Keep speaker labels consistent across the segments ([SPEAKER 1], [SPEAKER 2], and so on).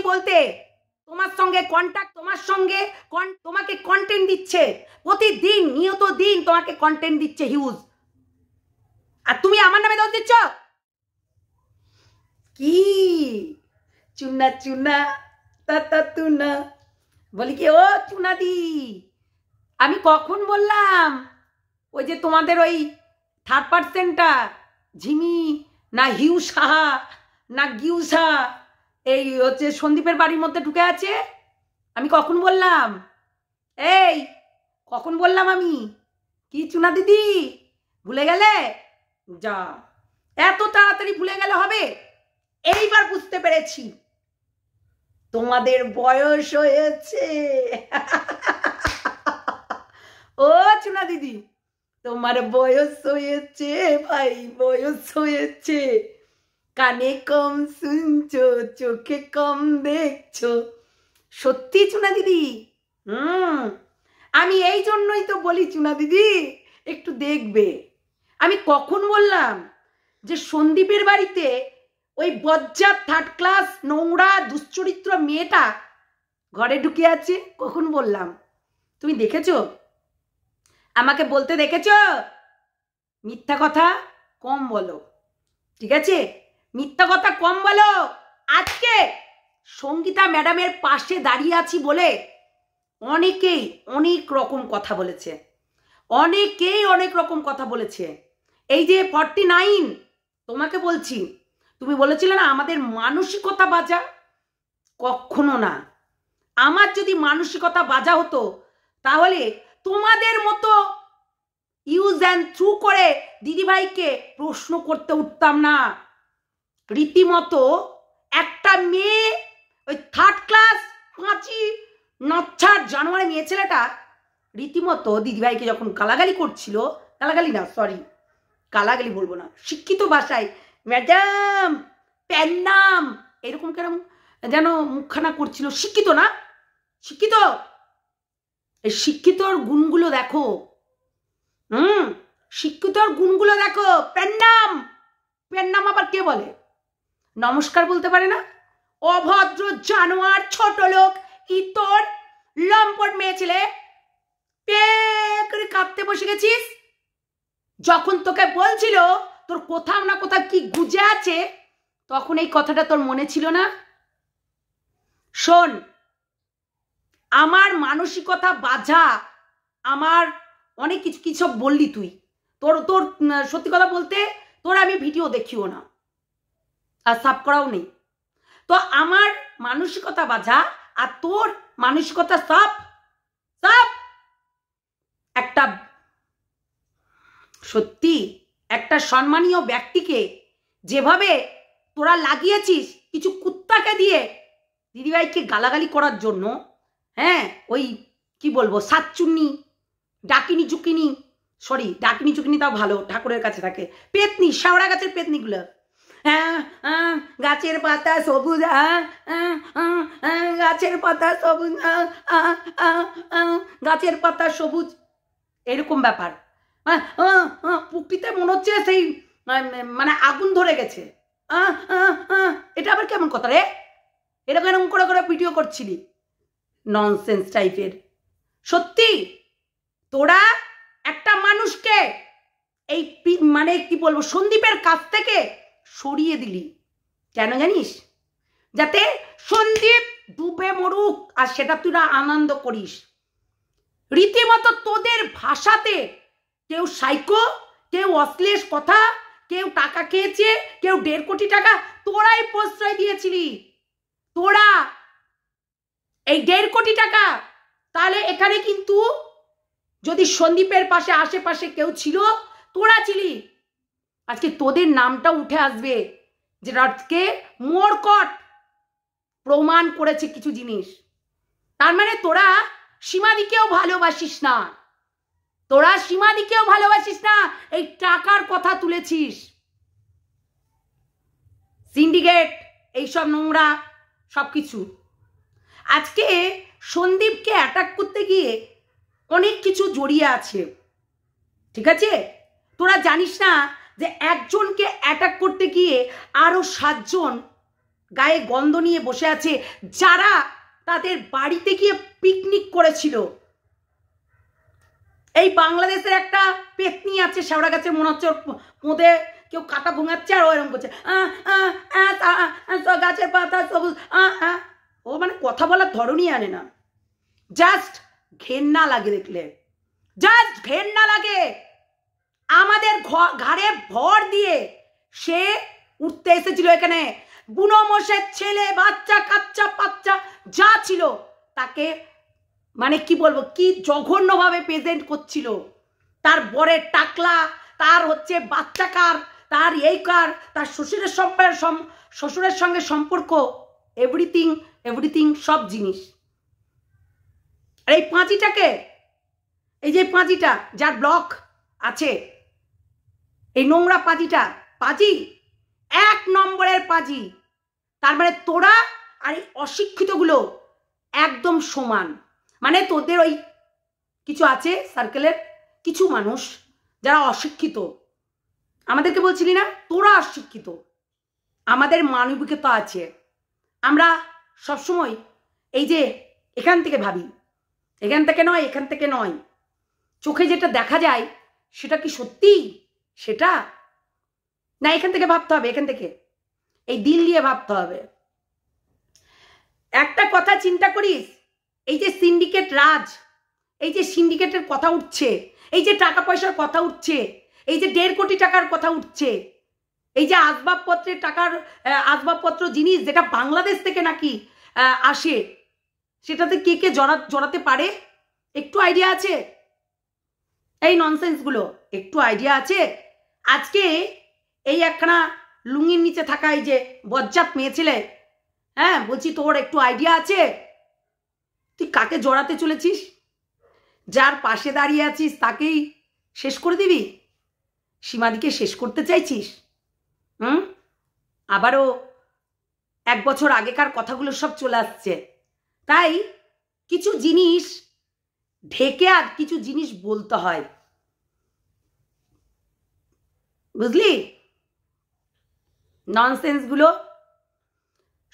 [SPEAKER 1] বলতে, তোমার সঙ্গে কন্ট্যাক্ট, তোমার সঙ্গে তোমাকে কন্টেন্ট দিচ্ছে প্রতিদিন, নিয়ত দিন তোমাকে কন্টেন্ট দিচ্ছে হিউজ, আর তুমি আমার নামে দোষ দিচ্ছ কি? চুনা চুনা তা তুনা, বলি কি ও চুনাদি, আমি কখন বললাম ওই যে তোমাদের ওই থার্ড পার্সেন্টটা ঝিমি না হিউ সাহা না গিউ সাহা এই হচ্ছে সন্দীপের বাড়ির মধ্যে ঢুকে আছে? আমি কখন বললাম? এই কখন বললাম আমি? কি চুনা দিদি ভুলে গেলে? যা, এত তাড়াতাড়ি ভুলে গেলে হবে? এইবার বুঝতে পেরেছি তোমাদের বয়স হয়েছে। ও চুনা দিদি, তোমার বয়স হয়েছে ভাই, বয়স হয়েছে, কানে কম শুনছো, চোখে কম দেখছো। সত্যি চুনা দিদি, আমি এই জন্যই তো বলি চুনা দিদি একটু দেখবে। আমি কখন বললাম যে সন্দীপের বাড়িতে ওই বজ্জাত থার্ড ক্লাস নোংরা দুশ্চরিত্র মেয়েটা ঘরে ঢুকে আছে? কখন বললাম? তুমি দেখেছো? আমাকে বলতে দেখেছো? মিথ্যা কথা কম বলো, ঠিক আছে? মিথ্যা কথা কম বলো। আজকে সঙ্গীতা ম্যাডামের পাশে দাঁড়িয়ে আছি বলে অনেকেই অনেক রকম কথা বলেছে, অনেকেই অনেক রকম কথা বলেছে। এই যে 49 তোমাকে বলছি, তুমি বলেছিলে না আমাদের মানসিকতা বাজা, কখনো না। আমার যদি মানসিকতা বাজা হতো তাহলে তোমাদের মতো ইউজ অ্যান্ড থ্রু করে দিদিভাইকে প্রশ্ন করতে উঠতাম না। রীতিমতো একটা মেয়ে ওই থার্ড ক্লাস 5ই নচ্ছার জানোয়ারে মেয়ে ছেলেটা রীতিমতো দিদিভাইকে যখন গালাগালি করছিল, গালাগালি না সরি গালাগালি বলবো না, শিক্ষিত ভাষায় ম্যাডাম প্যান্নাম এরকম কেরম যেন মুখখানা করছিল, শিক্ষিত না, শিক্ষিত, এই শিক্ষিতর গুণগুলো দেখো, শিক্ষিতর গুণগুলো দেখো। প্যান্নাম, প্যান্নাম আবার কে বলে? নমস্কার বলতে পারে না, অভদ্র জানোয়ার ছোট লোক ইতর লম্পট মেয়ে ছেলে, পে করে কাঁপতে বসে গেছিস। যখন তোকে বলছিল তোর কোথাও না কোথাও কি গুজে আছে, তখন এই কথাটা তোর মনে ছিল না? শোন, আমার মানসিকতা বাজা, আমার অনেক কিছু কিছু বললি তুই, তোর তোর সত্যি কথা বলতে তোর আমি ভিডিও দেখিও না আর সাব করাও নেই, তো আমার মানসিকতা বাজা আর তোর মানসিকতা সাপ সাপ। একটা সত্যি একটা সম্মানীয় ব্যক্তিকে যেভাবে তোরা লাগিয়েছিস কিছু কুত্তাকে দিয়ে দিদিভাইকে গালাগালি করার জন্য, হ্যাঁ ওই কি বলবো সাতচুন্নি ডাকিনি চুকিনি, সরি ডাকিনি চুকিনি তাও ভালো, ঠাকুরের কাছে থাকে, পেতনি শাওড়া গাছের পেতনিগুলো, গাছের পাতা সবুজ, গাছের পাতা সবুজ, গাছের পাতা সবুজ, এরকম ব্যাপার। পুকুরিতে মনে হচ্ছে সেই মানে আগুন ধরে গেছে, এটা আবার কেমন কথা রে? এরকম এরকম করে করে ভিডিও করছিলি, ননসেন্স টাইপের। সত্যি তোরা একটা মানুষকে এই মানে কি বলবো সন্দীপের কাছ থেকে সরিয়ে দিলি কেন জানিস? যাতে সন্দীপ ডুবে মরুক আর সেটা তুই আনন্দ করিস। রীতিমতো তোদের ভাষাতে কেউ সাইকো, কেউ অশ্লীল কথা, কেউ টাকা খেয়েছে, কেউ 1.5 কোটি টাকা, তোরাই প্রশ্রয় দিয়েছিলি। তোরা এই 1.5 কোটি টাকা, তাহলে এখানে কিন্তু যদি সন্দীপের পাশে আশেপাশে কেউ ছিল তোরা ছিলি, আজকে তোদের নামটা উঠে আসবে, যেটা আজকে মোরকট প্রমাণ করেছে কিছু জিনিস। তার মানে তোরা সীমাদিকেও ভালোবাসিস না, তোরা সীমাদিকেও ভালোবাসিস না, এই টাকার কথা তুলেছিস, সিন্ডিকেট এইসব নোংরা সবকিছু। আজকে সন্দীপকে অ্যাটাক করতে গিয়ে অনেক কিছু জড়িয়ে আছে, ঠিক আছে? তোরা জানিস না যে একজনকে অ্যাটাক করতে গিয়ে আরো 7 জন গায়ে গন্ধ নিয়ে বসে আছে, যারা তাদের বাড়িতে গিয়ে পিকনিক করেছিল। এই বাংলাদেশের একটা পেতনি আছে শেওড়া গাছের, মনে হচ্ছে পোঁদে কেউ কাটা ভুঙাচ্ছে আর ও এরকম করছে গাছের পাতা সবুজ, ও মানে কথা বলার ধরনই আনে না। জাস্ট ঘেন্না লাগে দেখলে, জাস্ট ঘেন্না লাগে। আমাদের ঘাড়ে ভর দিয়ে সে উঠতে এসেছিল এখানে, বুনো মোষের ছেলে, বাচ্চা কাচ্চা পাচ্চা যা ছিল তাকে মানে কি বলবো, কি জঘন্যভাবে প্রেজেন্ট করছিল। তার বরের টাকলা, তার হচ্ছে বাচ্চা কার, তার এই কার, তার শ্বশুরের সঙ্গে সম্পর্ক, এভরিথিং এভরিথিং সব জিনিস। আর এই পাঁজিটাকে, এই যে পাঁজিটা যার ব্লক আছে, এই নোংরা পাঁজিটা, পাঁজি এক নম্বরের পাঁজি। তার মানে তোরা আর এই অশিক্ষিতগুলো একদম সমান। মানে তোদের ওই কিছু আছে সার্কেলের কিছু মানুষ যারা অশিক্ষিত, আমাদেরকে বলছিলি না তোরা অশিক্ষিত, আমাদের মানবিকতা আছে। আমরা সবসময় এই যে এখান থেকে ভাবি, এখান থেকে নয়, এখান থেকে নয়, চোখে যেটা দেখা যায় সেটা কি সত্যি, সেটা না এখান থেকে ভাবতে হবে, এখান থেকে এই দিল দিয়ে ভাবতে হবে। একটা কথা চিন্তা করিস, এই যে সিন্ডিকেট রাজ, এই যে সিন্ডিকেটের কথা উঠছে, এই যে টাকা পয়সার কথা উঠছে, এই যে 1.5 কোটি টাকার কথা উঠছে, এই যে আসবাবপত্রের টাকার আসবাবপত্র জিনিস যেটা বাংলাদেশ থেকে নাকি আসে, সেটাতে কে কে জড়াতে পারে? একটু আইডিয়া আছে? এই ননসেন্সগুলো একটু আইডিয়া আছে? আজকে এই একখানা লুঙ্গির নিচে থাকা এই যে বজ্জাত মেয়ে ছেলে, হ্যাঁ বলছি তোর একটু আইডিয়া আছে? তুই কাকে জড়াতে চলেছিস? যার পাশে দাঁড়িয়ে আছিস তাকেই শেষ করে দিবি? সীমাদিকে শেষ করতে চাইছিস? আবারও 1 বছর আগেকার কথাগুলো সব চলে আসছে। তাই কিছু জিনিস ঢেকে আর কিছু জিনিস বলতে হয়, বুঝলি? ননসেন্সগুলো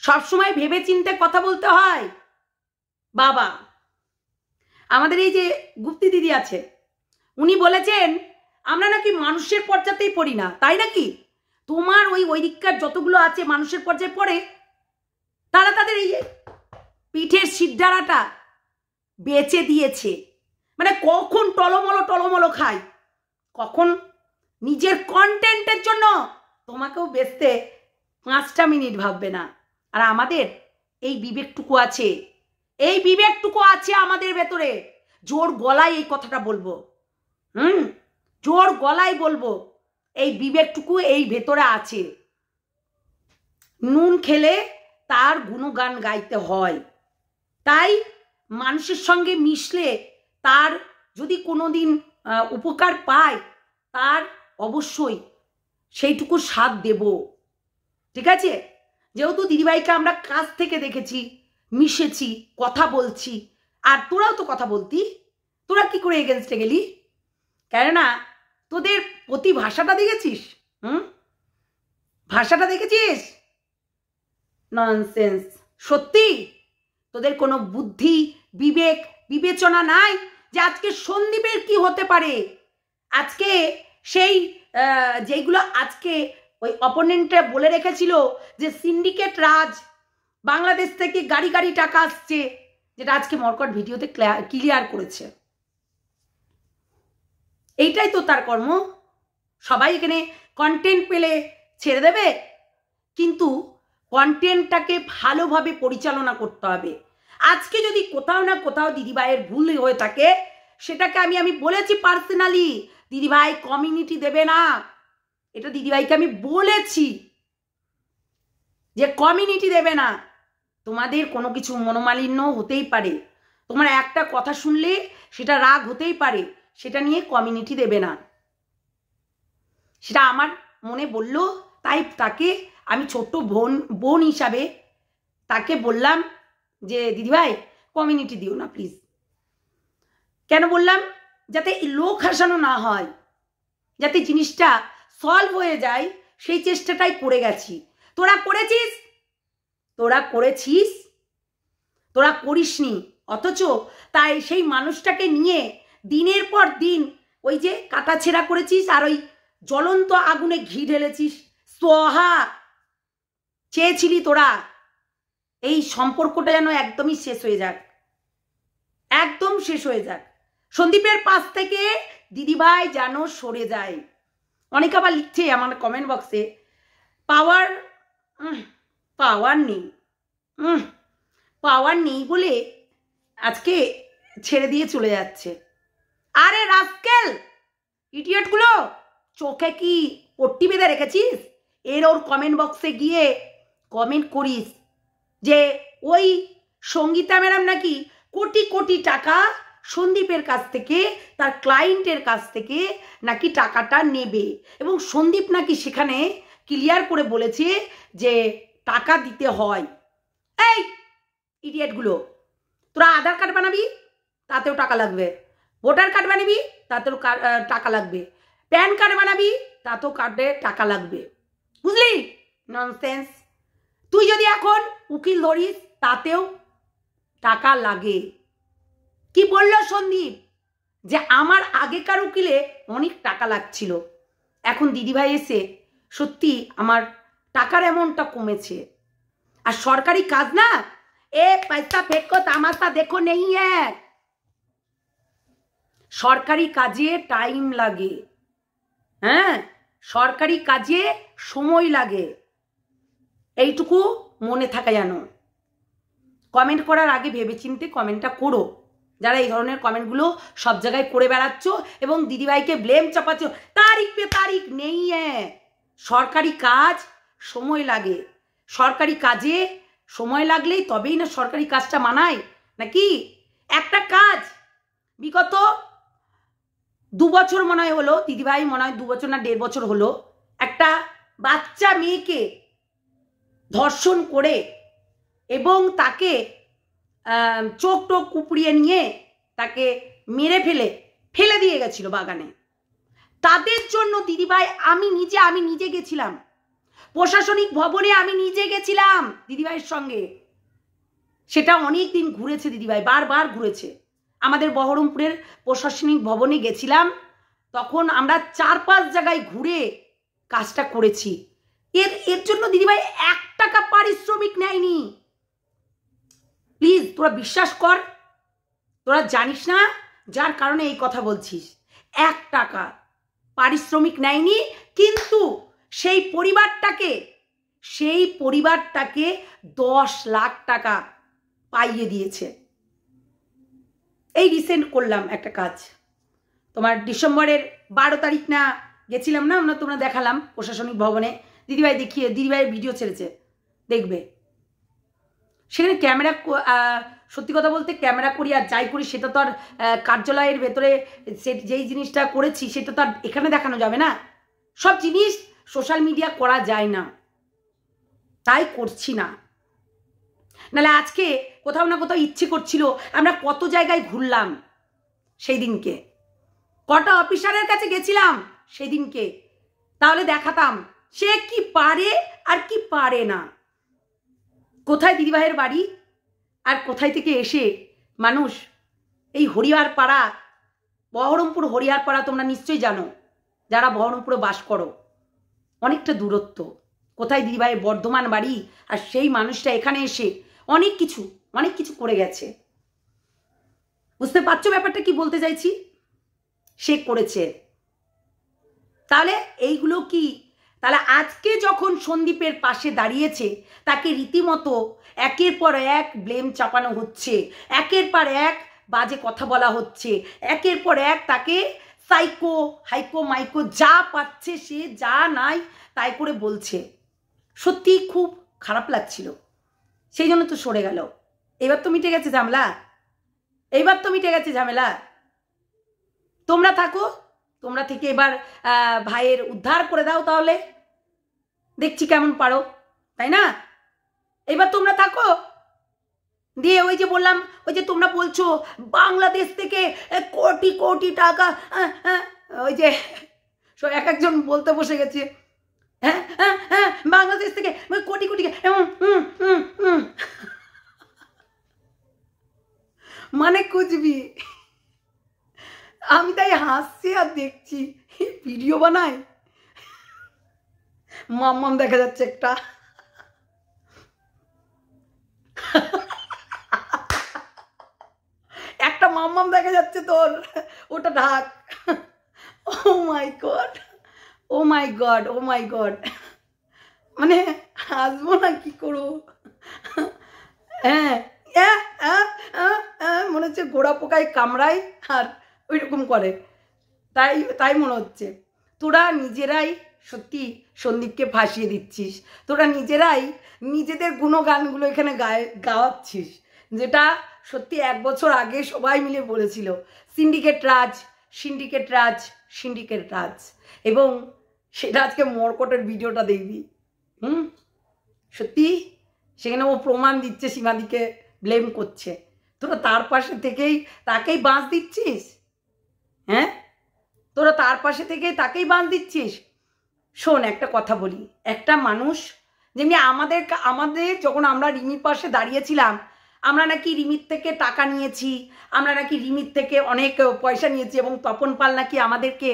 [SPEAKER 1] সবসময় ভেবে চিন্তে কথা বলতে হয়। বাবা, আমাদের এই যে গুপ্তি দিদি আছে, উনি বলেছেন আমরা নাকি মানুষের পর্যাতেই পড়ি না, তাই নাকি? তোমার ওই দিককার যতগুলো আছে মানুষের পর্যায়ে পড়ে, তারা তাদের এই পিঠের সিদ্ধারাটা বেচে দিয়েছে। মানে কখন টলমলো খায়, কখন নিজের কন্টেন্টের জন্য তোমাকেও বেচতে 5টা মিনিট ভাববে না। আর আমাদের এই বিবেকটুকু আছে, এই বিবেকটুকু আছে আমাদের ভেতরে। জোর গলায় এই কথাটা বলবো, জোর গলায় বলবো, এই বিবেকটুকু এই ভেতরে আছে। নুন খেলে তার গুণগান গাইতে হয়। তাই মানুষের সঙ্গে মিশলে তার যদি কোনোদিন উপকার পায়, তার অবশ্যই সেইটুকু স্বাদ দেব, ঠিক আছে? যেহেতু দিদিভাইকে আমরা কাছ থেকে দেখেছি, মিশেছি, কথা বলছি, আর তোরাও তো কথা বলতি, তোরা কি করে এগেনস্টে গেলি? কেননা তোদের প্রতি ভাষাটা দেখেছিস, ভাষাটা দেখেছিস? ননসেন্স। সত্যি তোদের কোনো বুদ্ধি, বিবেক, বিবেচনা নাই যে আজকে সন্দীপের কি হতে পারে। আজকে সেই যেইগুলো আজকে ওই অপোনেন্টে বলে রেখেছিল যে সিন্ডিকেট রাজ, বাংলাদেশ থেকে গাড়ি টাকা আসছে, যেটা আজকে মরকট ভিডিওতে ক্লিয়ার করেছে। এইটাই তো তার কর্ম। সবাই এখানে কন্টেন্ট পেলে ছেড়ে দেবে, কিন্তু কন্টেন্টটাকে ভালোভাবে পরিচালনা করতে হবে। আজকে যদি কোথাও না কোথাও দিদিভাইয়ের ভুল হয়ে থাকে, সেটাকে আমি বলেছি পার্সোনালি, দিদিভাই কমিউনিটি দেবে না, এটা দিদিভাইকে আমি বলেছি যে কমিউনিটি দেবে না। তোমাদের কোনো কিছু মনোমালিন্য হতেই পারে, তোমার একটা কথা শুনলে সেটা রাগ হতেই পারে, সেটা নিয়ে কমিউনিটি দেবে না। সেটা আমার মনে বললো, তাই তাকে আমি ছোট্ট বোন হিসাবে তাকে বললাম যে দিদিভাই কমিউনিটি দিও না প্লিজ। কেন বললাম? যাতে লোক হাসানো না হয়, যাতে জিনিসটা সলভ হয়ে যায়, সেই চেষ্টাটাই করে গেছি। তোরা করেছিস, তোরা করেছিস, তোরা করিসনি, অথচ তাই সেই মানুষটাকে নিয়ে দিনের পর দিন ওই যে কাটাছেঁড়া করেছিস আর ওই জ্বলন্ত আগুনে ঘি ঢেলেছিস। সোহা চেয়েছিলি তোরা এই সম্পর্কটা যেন একদমই শেষ হয়ে যাক, একদম শেষ হয়ে যাক, সন্দীপের পাশ থেকে দিদিভাই যেন সরে যায়। অনেকে আবার লিখছে আমার কমেন্ট বক্সে পাওয়ার পাওয়ার নেই, পাওয়ার নেই বলে আজকে ছেড়ে দিয়ে চলে যাচ্ছে। আরে রাস্কেল ইডিয়েটগুলো, চোখে কি পট্টি বেঁধে রেখেছিস? ওর কমেন্ট বক্সে গিয়ে কমেন্ট করিস যে ওই সঙ্গীতা ম্যাডাম নাকি কোটি কোটি টাকা সন্দীপের কাছ থেকে, তার ক্লায়েন্টের কাছ থেকে নাকি টাকাটা নেবে, এবং সন্দীপ নাকি সেখানে ক্লিয়ার করে বলেছে যে টাকা দিতে হয়। এই ইডিয়েটগুলো, তোরা আধার কার্ড বানাবি তাতেও টাকা লাগবে, ভোটার কার্ড বানাবি তাতেও টাকা লাগবে, প্যান কার্ড বানাবি তাতেও কার্ডে টাকা লাগবে, বুঝলি? ননসেন্স। তুই যদি এখন উকিল ধরিস তাতেও টাকা লাগে। কি বলল সন্দীপ? যে আমার আগেকার উকিলে অনেক টাকা লাগছিল, এখন দিদিভাই এসে সত্যি আমার টাকার অ্যামাউন্টটা কমেছে। আর সরকারি কাজ না, এ পয়সা ফেকো তামাশা দেখো নেই, সরকারি কাজে টাইম লাগে, হ্যাঁ, সরকারি কাজে সময় লাগে, এইটুকু মনে থাকা জানো। কমেন্ট করার আগে ভেবেচিন্তে কমেন্টটা করো, যারা এই ধরনের কমেন্টগুলো সব জায়গায় করে বেড়াচ্ছ এবং দিদিভাইকে ব্লেম চাপাচ্ছ। তারিখ পে তারিখ নেই, সরকারি কাজ সময় লাগে, সরকারি কাজে সময় লাগলেই তবেই না সরকারি কাজটা মানায় নাকি? একটা কাজ বিগত 2 বছর মনে হয় হলো, দিদিভাই মনে হয় 2 বছর না 1.5 বছর হলো, একটা বাচ্চা মেয়েকে ধর্ষণ করে এবং তাকে চোখ টোক কুপড়িয়ে নিয়ে তাকে মেরে ফেলে দিয়ে গেছিল বাগানে। তাদের জন্য দিদিভাই আমি নিজে গেছিলাম, প্রশাসনিক ভবনে আমি নিজে গেছিলাম দিদিভাইয়ের সঙ্গে। সেটা অনেক দিন ঘুরেছে দিদিভাই, বারবার ঘুরেছে। আমাদের বহরমপুরের প্রশাসনিক ভবনে গেছিলাম, তখন আমরা 4-5 জায়গায় ঘুরে কাজটা করেছি। এর জন্য দিদিভাই 1 টাকা পারিশ্রমিক নেয়নি। প্লিজ তোরা বিশ্বাস কর, তোরা জানিস না যার কারণে এই কথা বলছিস। 1 টাকা পারিশ্রমিক নেয়নি, কিন্তু সেই পরিবারটাকে 10 লাখ টাকা পাইয়ে দিয়েছে। এই রিসেন্ট করলাম একটা কাজ, তোমার ডিসেম্বরের 12 তারিখ না গেছিলাম না আমরা, তোমরা দেখালাম প্রশাসনিক ভবনে, দিদিভাইয়ের ভিডিও ছেড়েছে, দেখবে। সেখানে ক্যামেরা, সত্যি কথা বলতে ক্যামেরা করি আর যাই করি সেটা তো আর কার্যালয়ের ভেতরে যেই জিনিসটা করেছি সেটা তো আর এখানে দেখানো যাবে না। সব জিনিস সোশ্যাল মিডিয়া করা যায় না, তাই করছি না। নাহলে আজকে কোথাও না কোথাও ইচ্ছে করছিল, আমরা কত জায়গায় ঘুরলাম সেই দিনকে, কটা অফিসারের কাছে গেছিলাম সেই দিনকে, তাহলে দেখাতাম সে কি পারে আর কি পারে না, কোথায় দিদিভাইয়ের বাড়ি আর কোথায় থেকে এসে মানুষ এই হরিহরপাড়া, বহরমপুর হরিহরপাড়া তোমরা নিশ্চয়ই জানো যারা বহরমপুরে বাস করো, অনেকটা দূরত্ব। কোথায় দিদিভাইয়ের বর্ধমান বাড়ি, আর সেই মানুষটা এখানে এসে অনেক কিছু করে গেছে। বুঝতে পারছো ব্যাপারটা কি বলতে চাইছি? সে করেছে। তাহলে এইগুলো কি, তাহলে আজকে যখন সন্দীপের পাশে দাঁড়িয়েছে তাকে রীতিমতো একের পর এক ব্লেম চাপানো হচ্ছে, একের পর এক বাজে কথা বলা হচ্ছে, একের পর এক তাকে সাইকো হাইকো মাইকো যা পাচ্ছে সে যা নাই তাই করে বলছে। সত্যি খুব খারাপ লাগছিল, সেই জন্য তো সরে গেল। এবার তো মিটে গেছে ঝামেলা, তোমরা থাকো, তোমরা থেকে এবার ভাইয়ের উদ্ধার করে দাও, তাহলে দেখছি কেমন পারো, তাই না? এবার তোমরা থাকো, দিয়ে ওই যে বললাম, ওই যে তোমরা বলছো বাংলাদেশ থেকে কোটি কোটি টাকা, ওই যে একজন বলতে বসে গেছে হ্যাঁ হ্যাঁ হ্যাঁ বাংলাদেশ থেকে কোটি কোটি মানে কুচবি। আমি তাই হাসছি আর দেখছি ভিডিও বানাই, মাম্মাম দেখা যাচ্ছে একটা। একটা মাম্মাম দেখা যাচ্ছে তোর, ওটা ঢাক। ও মাই গড, ও মাই গড, ও মাই গড, মানে হাসবো না কি করবো। হ্যাঁ মনে হচ্ছে গোড়া পোকায় কামড়ায় আর ওই রকম করে, তাই তাই মনে হচ্ছে। তোরা নিজেরাই সত্যি সন্দীপকে ফাঁসিয়ে দিচ্ছিস, তোরা নিজেরাই নিজেদের গুণগানগুলো এখানে গাওয়াচ্ছিস, যেটা সত্যি 1 বছর আগে সবাই মিলে বলেছিল সিন্ডিকেট রাজ, সিন্ডিকেট রাজ, সিন্ডিকেট রাজ। এবং সেটা আজকে মর্কটের ভিডিওটা দেখবি, সত্যি সেখানে ও প্রমাণ দিচ্ছে, সীমাদিকে ব্লেম করছে, তোরা তার পাশে থেকেই তাকেই বাঁশ দিচ্ছিস। হ্যাঁ তোরা তার পাশে থেকে তাকেই বাঁধ দিচ্ছিস। শোন একটা কথা বলি, একটা মানুষ যেমনি আমাদের যখন আমরা রিমির পাশে দাঁড়িয়েছিলাম, আমরা নাকি রিমির থেকে টাকা নিয়েছি, আমরা নাকি রিমির থেকে অনেক পয়সা নিয়েছি, এবং তপন পাল নাকি আমাদেরকে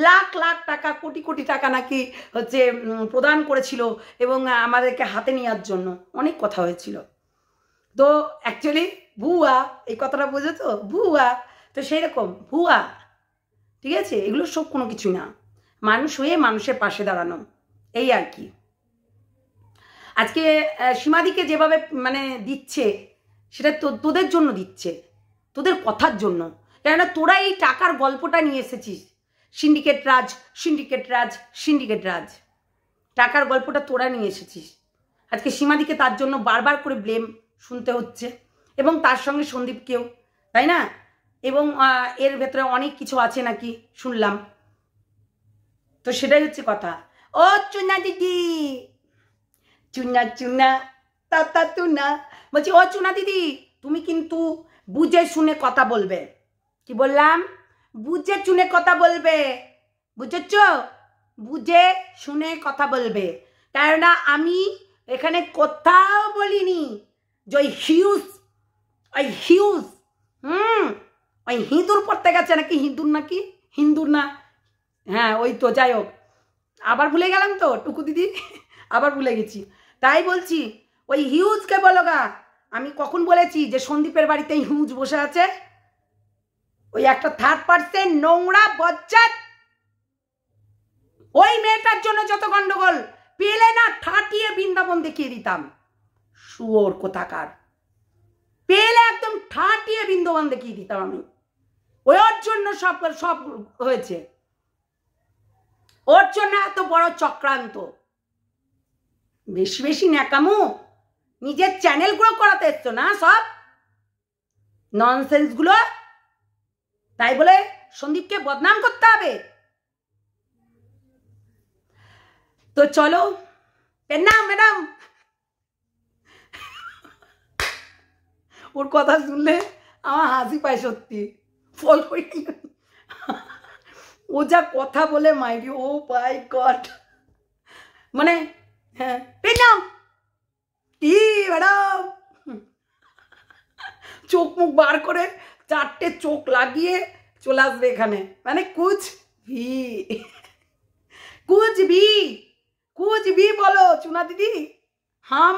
[SPEAKER 1] লাখ লাখ টাকা, কোটি কোটি টাকা নাকি হচ্ছে প্রদান করেছিল এবং আমাদেরকে হাতে নেওয়ার জন্য অনেক কথা হয়েছিল। তো অ্যাকচুয়ালি ভুয়া, এই কথাটা বুঝেছো, ভুয়া। তো সেই রকম ভুয়া, ঠিক আছে, এগুলো সব কোনো কিছু না, মানুষ হয়ে মানুষের পাশে দাঁড়ানো, এই আর কি। আজকে সীমাদিকে যেভাবে মানে দিচ্ছে, সেটা তোদের জন্য দিচ্ছে, তোদের কথার জন্য। কেননা তোরা এই টাকার গল্পটা নিয়ে এসেছিস, সিন্ডিকেট রাজ, সিন্ডিকেট রাজ, সিন্ডিকেট রাজ, টাকার গল্পটা তোরা নিয়ে এসেছিস। আজকে সীমাদিকে তার জন্য বারবার করে ব্লেম শুনতে হচ্ছে, এবং তার সঙ্গে সন্দীপকেও, তাই না? এবং এর ভেতরে অনেক কিছু আছে নাকি শুনলাম, তো সেটাই হচ্ছে কথা। ও চুনা দিদি, চুনা চুনা তা তুনা, বলছি ও চুনা দিদি, তুমি কিন্তু বুঝে শুনে কথা বলবে। কি বললাম? বুঝে শুনে কথা বলবে, বুঝেছ? বুঝে শুনে কথা বলবে। কেননা আমি এখানে কোথাও বলিনি যে ওই হিউজ ওই হিঁদুর পড়তে গেছে নাকি, হিন্দুর না, হ্যাঁ ওই তো, যাই হোক, আবার ভুলে গেলাম তো টুকু দিদি, আবার ভুলে গেছি। তাই বলছি ওই হিউজকে বলো গা। আমি কখন বলেছি যে সন্দীপের বাড়িতে হিউজ বসে আছে? ওই একটা 3rd নোংরা বজ্জাত, ওই মেয়েটার জন্য যত গন্ডগোল, পেলে না ঠাটিয়ে বৃন্দাবন দেখিয়ে দিতাম। শুয়োর কোথাকার, পেলে একদম ঠাটিয়ে বৃন্দাবন দেখিয়ে দিতাম আমি। ওর জন্য সব হয়েছে, ওর জন্য এত বড় চক্রান্ত। বেশি বেশি ন্যাকামো, নিজের চ্যানেলগুলো করাতে এসছো না, সব ননসেন্স গুলো, তাই বলে সন্দীপকে বদনাম করতে হবে? তো চলো ম্যাডাম, ওর কথা শুনলে আমার হাসি পায় সত্যি, ফল করে ও যা কথা বলে মাইরি, ও মাই গড, মানে হ্যাঁ পেলাম কি ম্যাডাম, চোখ মুখ বার করে 4টে চোখ লাগিয়ে চলে আসবে এখানে, মানে कुछ भी बोलो चुना दीदी, हम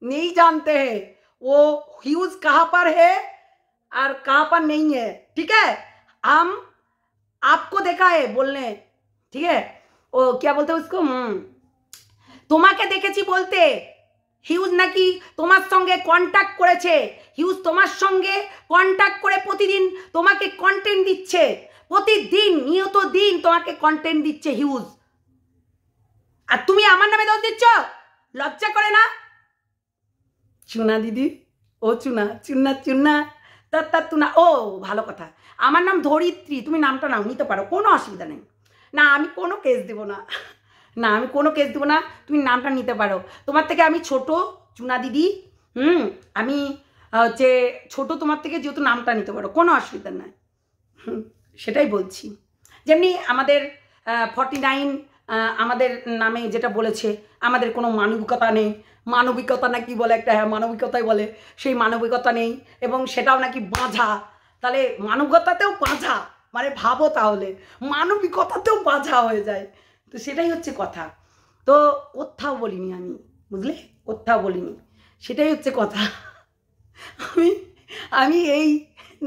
[SPEAKER 1] नहीं जानते हैं वो ह्यूज कहाँ पर है और कहाँ पर नहीं है, ठीक है? हम आपको देखा है बोलने, ठीक है? ओ क्या बोलते उसको, তোমাকে দেখেছি বলতে, হিউজ নাকি তোমার সঙ্গে কন্ট্যাক্ট করেছে, হিউজ তোমার সঙ্গে কন্ট্যাক্ট করে প্রতিদিন তোমাকে কন্টেন্ট দিচ্ছে, প্রতিদিন নিয়ত দিন তোমাকে কন্টেন্ট দিচ্ছে হিউজ, আর তুমি আমার নামে দোষ দিচ্ছ? লজ্জা করে না? চুনা দিদি, ও চুনা চুনা চুনা তা তুনা, ও ভালো কথা, আমার নাম ধরিত্রী, তুমি নামটা নাও, নিতে পারো, কোনো অসুবিধা নেই। না আমি কোনো কেস দেবো না, না আমি কোনো কেস দেবো না, তুমি নামটা নিতে পারো। তোমার থেকে আমি ছোট চুনা দিদি, আমি হচ্ছে ছোট তোমার থেকে, যেহেতু নামটা নিতে পারো, কোনো অসুবিধা নাই। সেটাই বলছি। যেমনি আমাদের 49 আমাদের নামে যেটা বলেছে, আমাদের কোনো মানবিকতা নেই, মানবিকতা নাকি বলে একটা, হ্যাঁ মানবিকতাই বলে, সেই মানবিকতা নেই এবং সেটাও নাকি বাঁঝা। তাহলে মানবিকতাতেও বাঁঝা, মানে ভাবো তাহলে মানবিকতাতেও বাঁঝা হয়ে যায়। তো সেটাই হচ্ছে কথা। তো কোথাও বলিনি আমি, বুঝলে, কোথাও বলিনি, সেটাই হচ্ছে কথা। আমি এই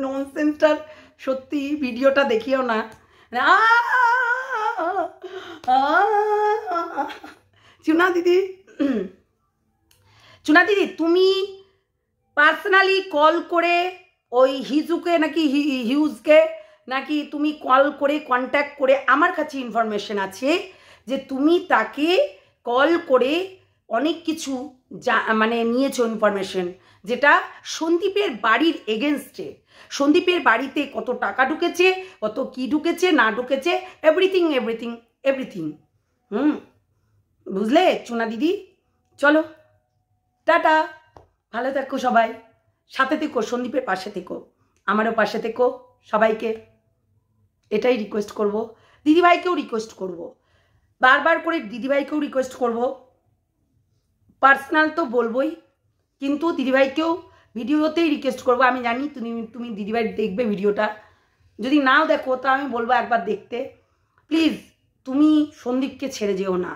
[SPEAKER 1] ননসেন্সটার সত্যি ভিডিওটা দেখিও না। চুনা দিদি, চুনা দিদি তুমি পার্সোনালি কল করে ওই হিজুকে নাকি হিউজকে নাকি তুমি কল করে কন্ট্যাক্ট করে, আমার কাছে ইনফরমেশন আছে যে তুমি তাকে কল করে অনেক কিছু মানে নিয়েছো ইনফরমেশন, যেটা সন্দীপের বাড়ির এগেনস্টে। সন্দীপের বাড়িতে কত টাকা ঢুকেছে, কত কি ঢুকেছে না ঢুকেছে, এভরিথিং এভরিথিং এভরিথিং। বুঝলে চুনা দিদি? চলো টাটা, ভালো থেকো সবাই, সাথে থেকো, সন্দীপের পাশে থেকো, আমারও পাশে থেকো, সবাইকে এটাই রিকোয়েস্ট করব। দিদিভাইকেও রিকোয়েস্ট করব, বারবার করে দিদিভাইকেও রিকোয়েস্ট করব, পার্সোনাল তো বলবোই, কিন্তু দিদিভাইকেও ভিডিওতেই রিকোয়েস্ট করব। আমি জানি তুমি দিদিভাই দেখবে ভিডিওটা, যদি নাও দেখো তো আমি বলবো একবার দেখতে। প্লিজ তুমি সন্দীপকে ছেড়ে যেও না,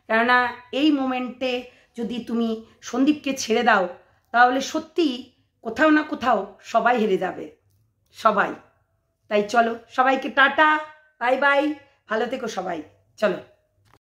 [SPEAKER 1] কেননা এই মোমেন্টে যদি তুমি সন্দীপকে ছেড়ে দাও তাহলে সত্যি কোথাও না কোথাও সবাই হেরে যাবে, সবাই। তাই চলো সবাইকে টাটা, বাই বাই, ভালো থেকো সবাই, চলো।